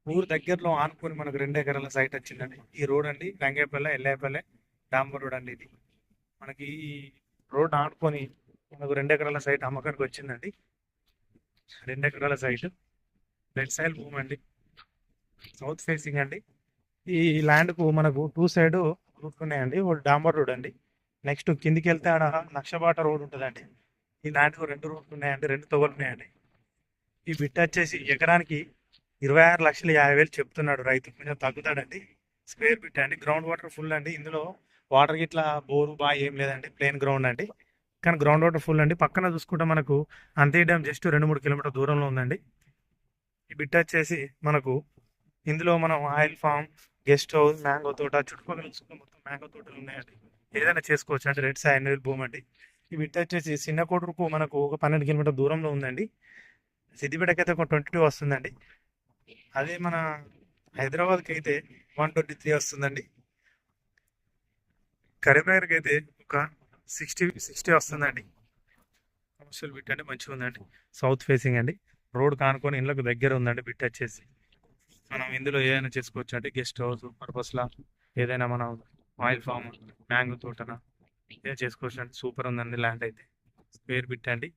ఊరు దగ్గరలో ఆనుకొని మనకు 2 ఎకరాల సైట్ వచ్చిందండి. ఈ రోడ్ అండి రంగేపల్లె ఎల్లాపల్లె డాంబర్ రోడ్ అండి ఇది. మనకి ఈ రోడ్ ఆనుకొని మనకు 2 ఎకరాల సైట్ అమ్మకానికి వచ్చిందండి. 2 ఎకరాల సైట్ రెడ్ సైల్ భూమి అండి, సౌత్ ఫేసింగ్ అండి. ఈ ల్యాండ్కు మనకు టూ సైడ్ రూట్ ఉన్నాయండి. ఒకటి డాంబర్ రోడ్ అండి. నెక్స్ట్ కిందికి వెళ్తే ఆడ నక్షబాట రోడ్ ఉంటుందండి. ఈ ల్యాండ్కు 2 రూట్లు ఉన్నాయండి, 2 తొగలు ఉన్నాయండి. ఈ బిట్ వచ్చేసి ఎకరానికి 26,50,000 చెప్తున్నాడు రైతు. కొంచెం తగ్గుతాడండి. స్క్వేర్ బిట్ అండి, గ్రౌండ్ వాటర్ ఫుల్ అండి. ఇందులో వాటర్ గిట్లా బోరు బాగా ఏం లేదండి, ప్లేన్ గ్రౌండ్ అండి. కానీ గ్రౌండ్ వాటర్ ఫుల్ అండి. పక్కన చూసుకుంటే మనకు అంతే డ్యామ్ జస్ట్ 2-3 కిలోమీటర్ దూరంలో ఉందండి. ఈ బిట్ వచ్చేసి మనకు ఇందులో మనం oil palm, guest house, mango తోట చుట్టుపక్కల చూసుకుంటే మొత్తం మ్యాంగో తోటలు ఉన్నాయండి. ఏదైనా చేసుకోవచ్చు అంటే రెడ్ శాండిల్ భూమి అండి. ఈ బిట్ వచ్చేసి చిన్న కోటూరుకు మనకు ఒక 12 కిలోమీటర్ దూరంలో ఉందండి. సిద్దిపేటకి అయితే ఒక 22 వస్తుందండి. అదే మన హైదరాబాద్కి అయితే 123 వస్తుందండి. కరీంనగర్కి అయితే ఒక 60 వస్తుందండి. కమర్షియల్ బిట్ అంటే మంచిగా ఉందండి. సౌత్ ఫేసింగ్ అండి. రోడ్ కానుకొని ఇళ్ళకు దగ్గర ఉందండి బిట్ వచ్చేసి. మనం ఇందులో ఏదైనా చేసుకోవచ్చు అంటే గెస్ట్ హౌస్ పర్పస్లా, ఏదైనా మనం ఆయిల్ ఫామ్, మ్యాంగో తోటన ఏదైనా చేసుకోవచ్చు అండి. సూపర్ ఉందండి ల్యాండ్ అయితే. స్క్వేర్ బిట్ అండి.